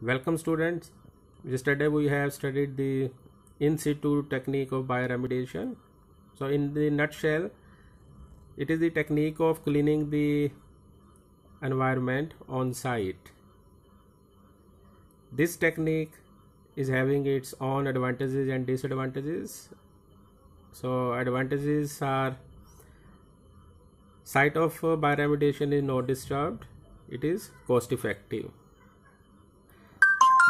Welcome students. Yesterday we have studied the in situ technique of bioremediation. So in the nutshell, it is the technique of cleaning the environment on site. This technique is having its own advantages and disadvantages. So advantages are site of bioremediation is not disturbed. It is cost effective.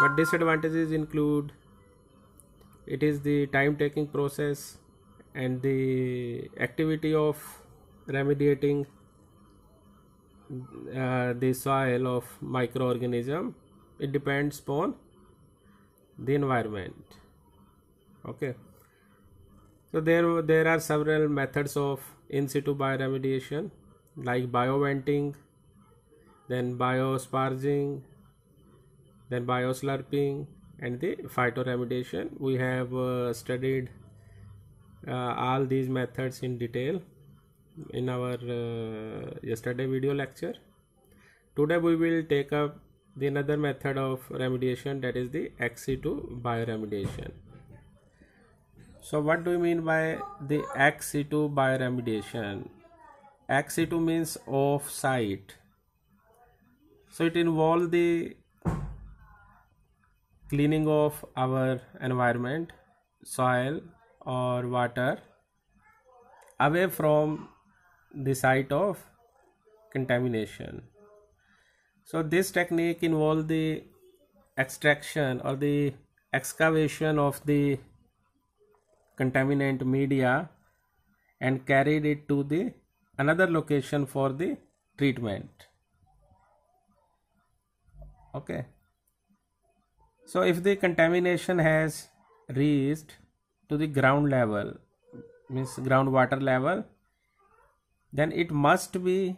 But disadvantages include it is the time taking process and the activity of remediating the soil of microorganism. It depends upon the environment. Okay, so there are several methods of in situ bioremediation like bioventing, then biosparging, then bioslurping, and the phytoremediation. We have studied all these methods in detail in our yesterday video lecture. Today we will take up the another method of remediation, that is the ex situ bioremediation. So what do you mean by the ex situ bioremediation? Ex situ means off site. So it involves the cleaning of our environment, soil or water away from the site of contamination. So this technique involves the extraction or the excavation of the contaminant media and carried it to the another location for the treatment. Okay. So if the contamination has reached to the ground level, means groundwater level, then it must be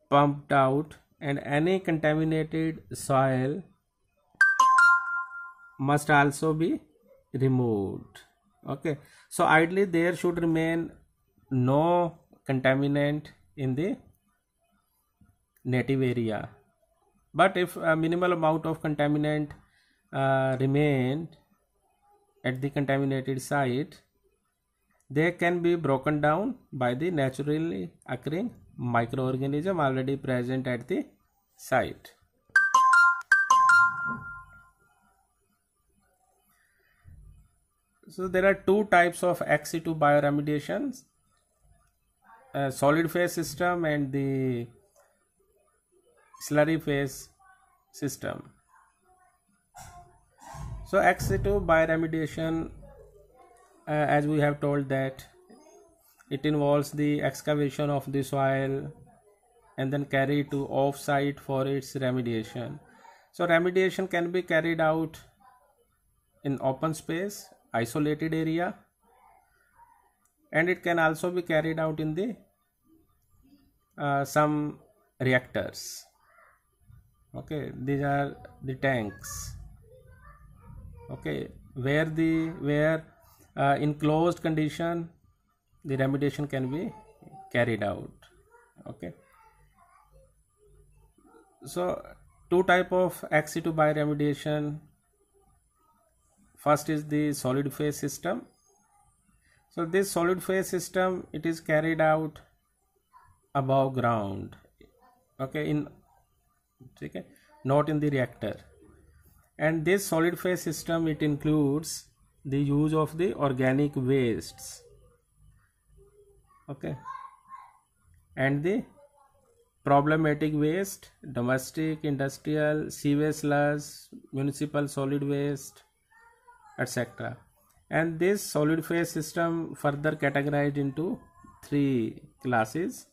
pumped out and any contaminated soil must also be removed. Okay, so ideally there should remain no contaminant in the native area, but if a minimal amount of contaminant remained at the contaminated site, they can be broken down by the naturally occurring microorganism already present at the site. So there are two types of ex situ bioremediations, solid phase system and the slurry phase system. So ex situ bioremediation, as we have told, that it involves the excavation of the soil and then carried to off site for its remediation. So remediation can be carried out in open space, isolated area, and it can also be carried out in the some reactors. Okay, these are the tanks. Okay, where in closed condition the remediation can be carried out. Okay, so two type of ex situ bioremediation. First is the solid phase system. So this solid phase system, it is carried out above ground. Okay, not in the reactor. And this solid phase system, it includes the use of the organic wastes, okay, and the problematic waste, domestic, industrial, sewage sludge, municipal solid waste, etc. And this solid phase system further categorized into three classes,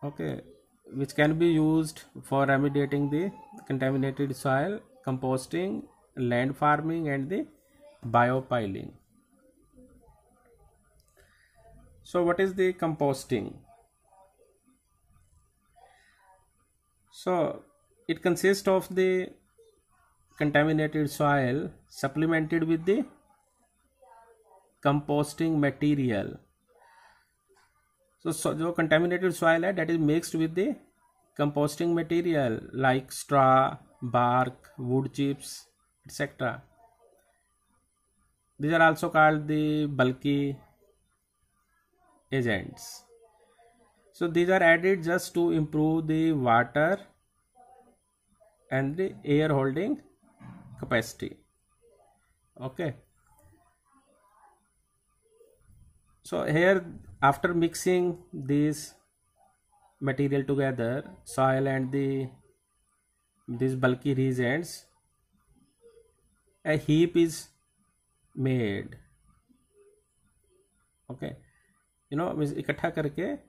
okay, which can be used for remediating the contaminated soil, composting, land farming, and the biopiling. So what is the composting? So it consists of the contaminated soil supplemented with the composting material. So जो contaminated soil है, that is mixed with the composting material like straw, bark, wood chips, etc. These are also called the bulky agents. So these are added just to improve the water and the air holding capacity. Okay. So here, after mixing these material together, soil and these bulky reagents, a heap is made. Okay, means इकट्ठा करके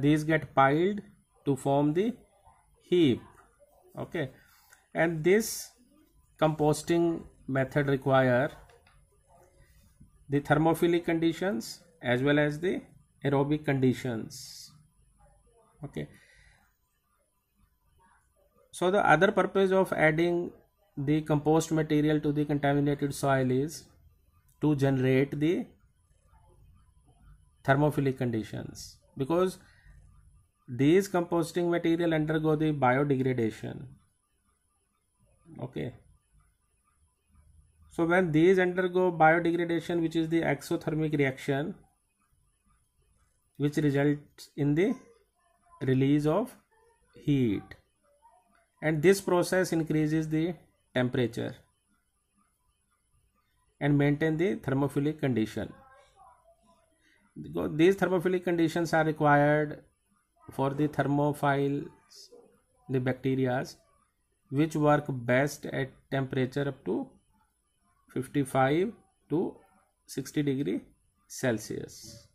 these get piled to form the heap. Okay, and this composting method require the thermophilic conditions as well as the aerobic conditions. Okay, so the other purpose of adding the compost material to the contaminated soil is to generate the thermophilic conditions, because these composting material undergo the biodegradation. Okay, so when these undergo biodegradation, which is the exothermic reaction, which results in the release of heat, and this process increases the temperature and maintain the thermophilic condition. These thermophilic conditions are required for the thermophiles, the bacteria, which work best at temperature up to 55 to 60 degree Celsius.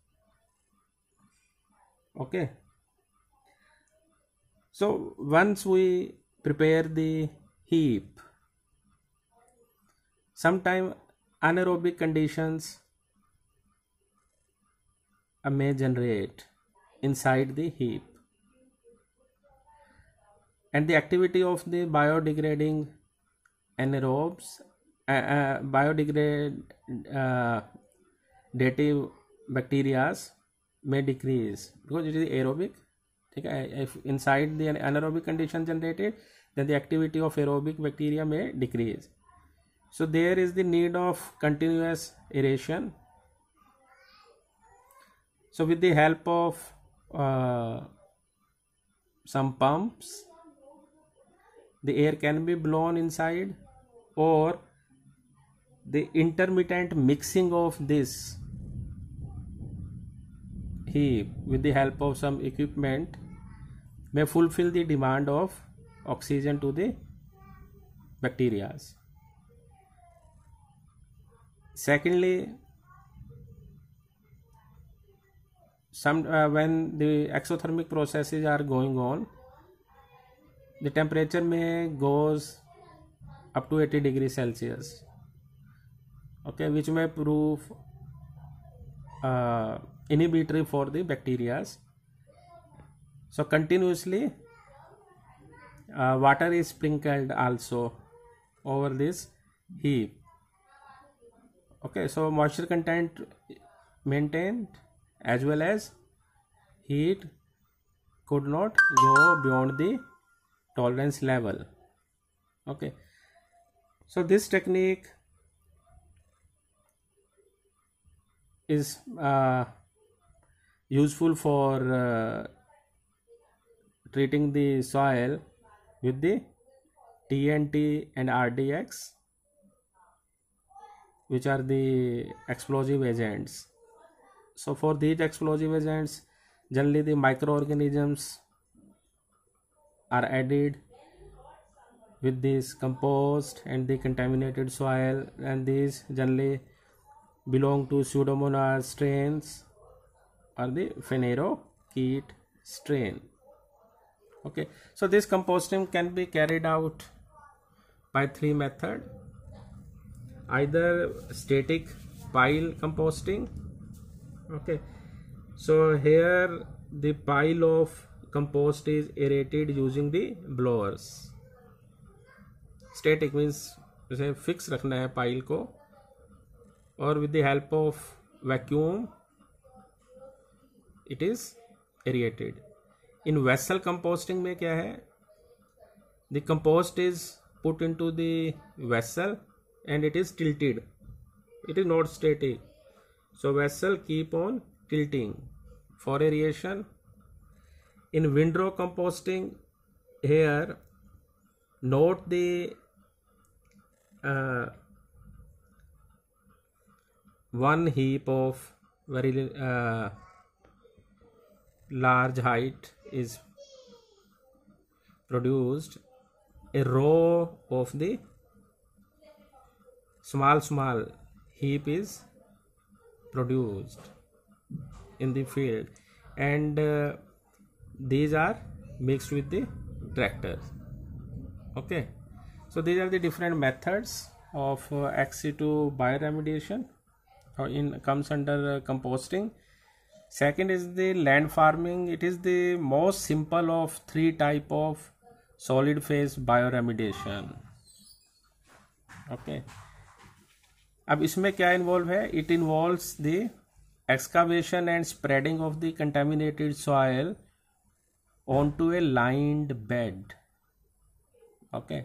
Okay, so once we prepare the heap, sometime anaerobic conditions may generate inside the heap, and the activity of the biodegrading anaerobes, biodegradative bacteria may decrease because it is aerobic. Okay, if inside the anaerobic condition generated, then the activity of aerobic bacteria may decrease. So there is the need of continuous aeration. So with the help of some pumps, the air can be blown inside, or the intermittent mixing of this heap with the help of some equipment may fulfill the demand of oxygen to the bacteria. Secondly, when the exothermic processes are going on, the temperature may goes up to 80 degrees Celsius. Okay, which may prove inhibitory for the bacteria. So continuously water is sprinkled also over this heap. Okay, so moisture content maintained as well as heat could not go beyond the tolerance level. Okay, so this technique is useful for treating the soil with the TNT and RDX, which are the explosive agents. So for these explosive agents, generally the microorganisms are added with this compost and the contaminated soil, and these generally belong to Pseudomonas strains or the phanerochaete strain. Okay, so this composting can be carried out by three methods: either static pile composting. Okay, so here the pile of compost is aerated using the blowers. Static means जैसे fix रखना है pile को, और with the help of vacuum it is aerated. In vessel composting में क्या है, the compost is put into the vessel and it is tilted, it is not static, so vessel keep on tilting for aeration. In windrow composting, here note the one heap of very large height is produced, a row of the small heap is produced in the field, and these are mixed with the tractors. Okay, so these are the different methods of ex-situ bioremediation, or comes under composting. Second is the land farming. It is the most simple of three type of solid phase bioremediation. Okay, अब इसमें क्या involve है, it involves the excavation and spreading of the contaminated soil on to a lined bed. Okay,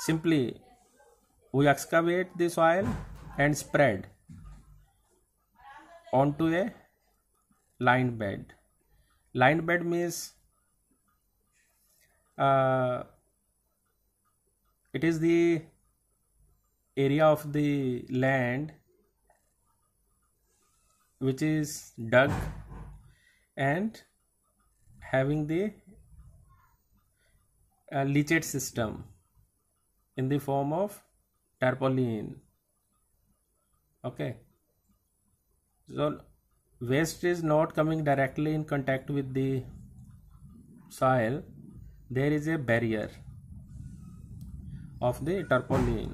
simply we excavate the soil and spread on to a lined bed. Lined bed means it is the area of the land which is dug and having the leachate system in the form of tarpaulin. Okay, so waste is not coming directly in contact with the soil. There is a barrier of the tarpaulin.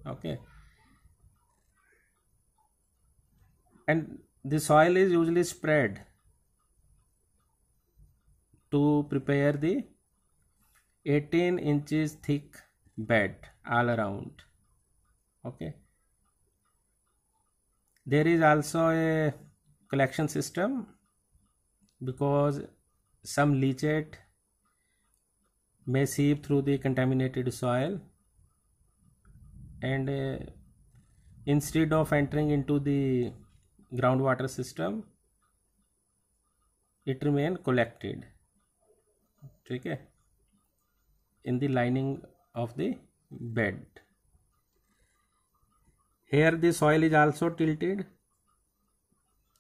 Okay, and the soil is usually spread to prepare the 18 inches thick bed all around. Okay, there is also a collection system because some leachate may seep through the contaminated soil, and instead of entering into the groundwater system, it remain collected, ठीक है, in the lining of the bed. Here the soil is also tilted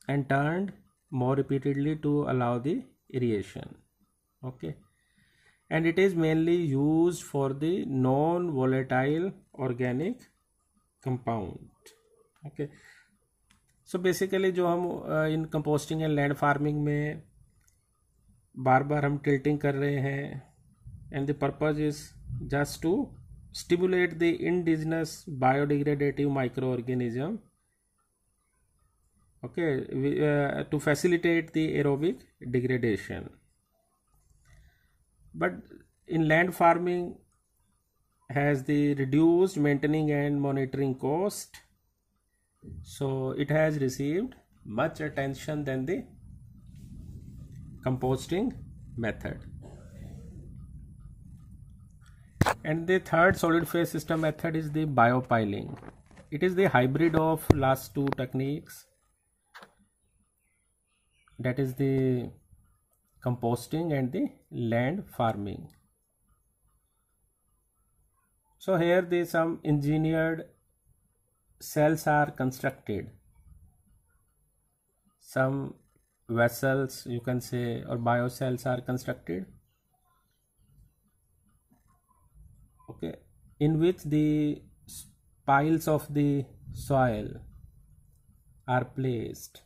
and turned more repeatedly to allow the aeration. Okay, and it is mainly used for the non-volatile organic compound. Okay, so basically जो हम in composting and land farming में बार बार हम tilting कर रहे हैं, and the purpose is just to stimulate the indigenous biodegradative microorganism. Okay, to facilitate the aerobic degradation. But in land farming has the reduced maintaining and monitoring cost, so it has received much attention than the composting method. And the third solid phase system method is the biopiling. It is the hybrid of last two techniques, that is the composting and the land farming. So here the some engineered cells are constructed, some vessels you can say, or biocells are constructed, okay, in which the piles of the soil are placed.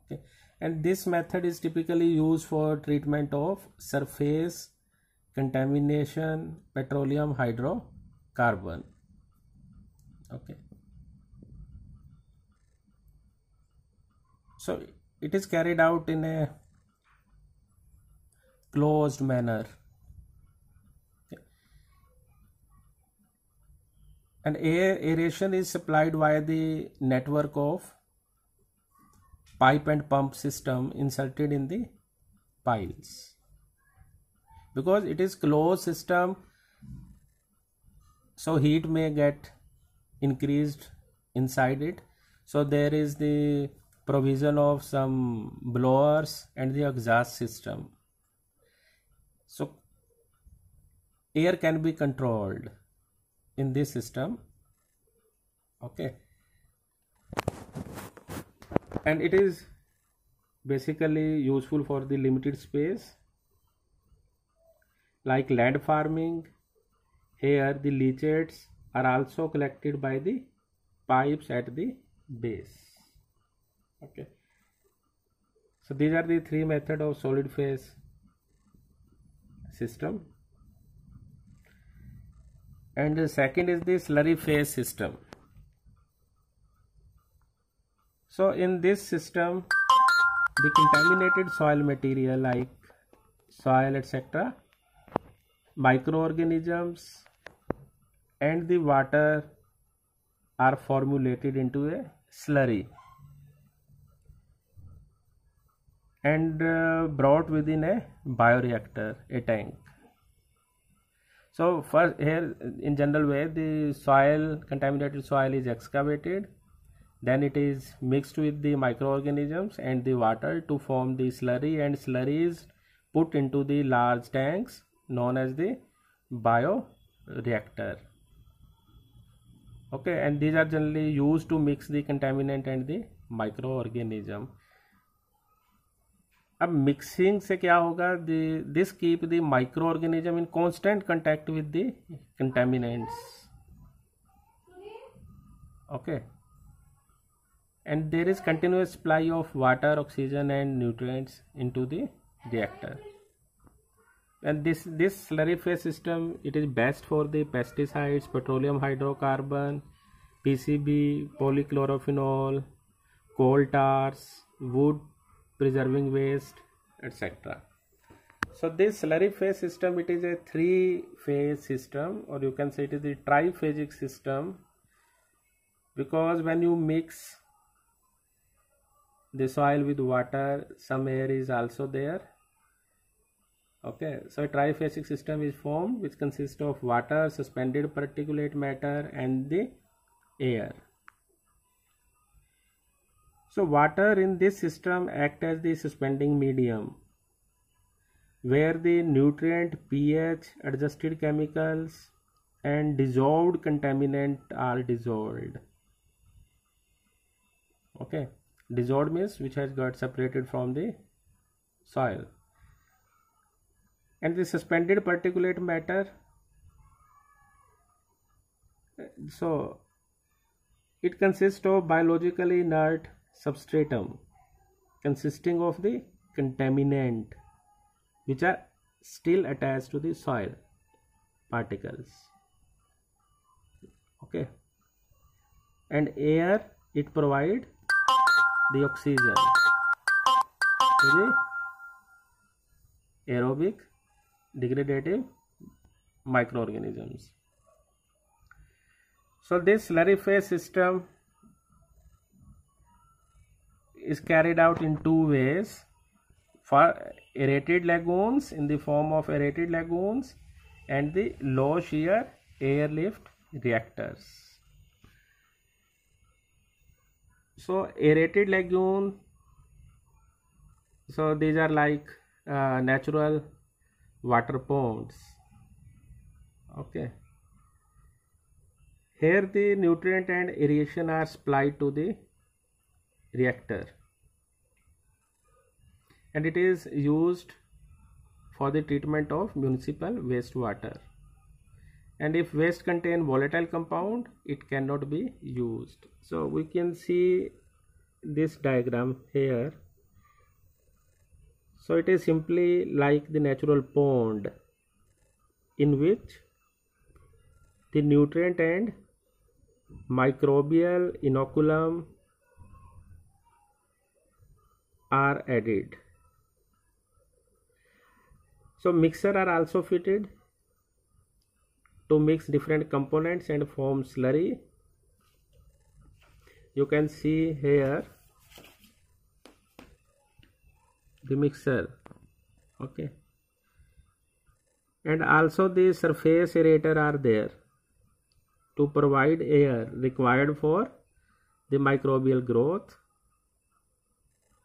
Okay, and this method is typically used for treatment of surface contamination, petroleum hydrocarbon. Okay, so it is carried out in a closed manner. Okay, and aeration is supplied via the network of pipe and pump system inserted in the piles. Because it is closed system, so heat may get increased inside it. So there is the provision of some blowers and the exhaust system. So air can be controlled in this system. Okay. And it is basically useful for the limited space, like land farming. Here the leachates are also collected by the pipes at the base. Okay. So these are the three methods of solid phase system. And the second is the slurry phase system. So in this system, the contaminated soil material like soil, etc., microorganisms and the water are formulated into a slurry and brought within a bioreactor, a tank. So first, here in general way, the soil, contaminated soil is excavated, then it is mixed with the microorganisms and the water to form the slurry, and slurry is put into the large tanks known as the bioreactor. Okay, and these are generally used to mix the contaminant and the microorganism. अब mixing से क्या होगा, this keep the micro organism in constant contact with the contaminants. Okay, and there is continuous supply of water, oxygen and nutrients into the reactor. And this slurry phase system, it is best for the pesticides, petroleum hydrocarbon, PCB, polychlorophenol, coal tars, wood preserving waste, etc. So this slurry phase system, it is a three-phase system, or you can say it is the triphasic system, because when you mix the soil with water, some air is also there. Okay, so a triphasic system is formed which consists of water, suspended particulate matter and the air. So water in this system act as the suspending medium where the nutrient, pH, adjusted chemicals and dissolved contaminant are dissolved. Okay, dissolved means which has got separated from the soil. And the suspended particulate matter, so it consists of biologically inert substratum consisting of the contaminant which are still attached to the soil particles. Okay, and air, it provide the oxygen to the aerobic degradative microorganisms. So this slurry phase system is carried out in two ways: for aerated lagoons, in the form of aerated lagoons, and the low shear airlift reactors. So aerated lagoon, so these are like natural water ponds. Okay, here the nutrient and aeration are supplied to the reactor, and it is used for the treatment of municipal wastewater. And if waste contain volatile compound, it cannot be used. So we can see this diagram here. So it is simply like the natural pond in which the nutrient and microbial inoculum are added. So mixer are also fitted to mix different components and form slurry. You can see here the mixture. Okay, and also the surface aerator are there to provide air required for the microbial growth.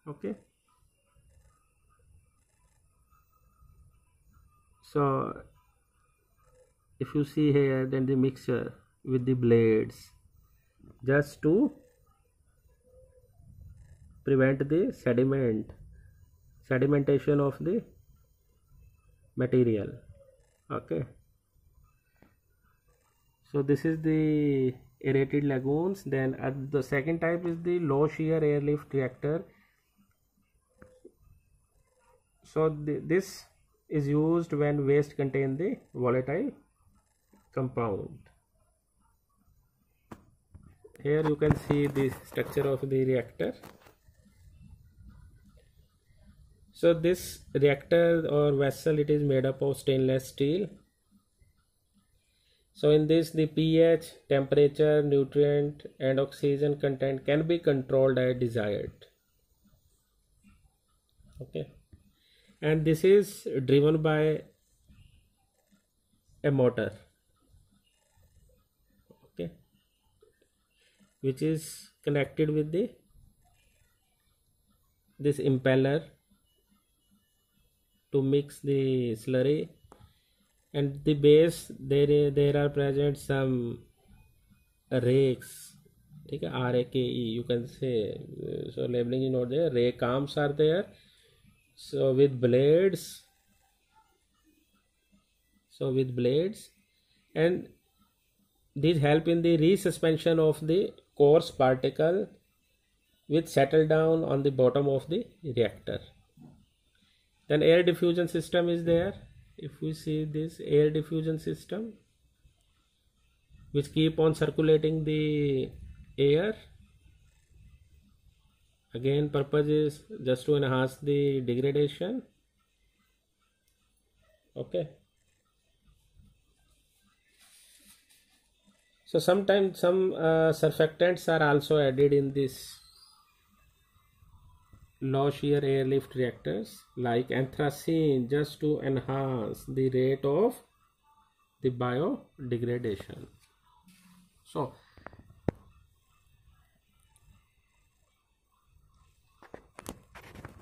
Okay, so if you see here, then the mixture with the blades, just to prevent the sedimentation of the material. Okay, so this is the aerated lagoons. Then the second type is the low shear airlift reactor. So this is used when waste contain the volatile compound. Here you can see the structure of the reactor. So this reactor or vessel, it is made up of stainless steel. So in this, the pH, temperature, nutrient and oxygen content can be controlled as desired. Okay, and this is driven by a motor, okay, which is connected with this impeller to mix the slurry. And the base, there are present some rakes, okay, RAKE you can say. So labeling is not there. Rake arms are there, so with blades, and these help in the resuspension of the coarse particle which settle down on the bottom of the reactor. Then air diffusion system is there. If we see this air diffusion system, which keep on circulating the air, again purpose is just to enhance the degradation. Okay, so sometimes some surfactants are also added in this low shear airlift reactors, like anthracene, just to enhance the rate of the biodegradation. So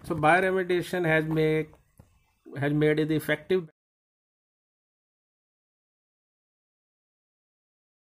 bioremediation has made it effective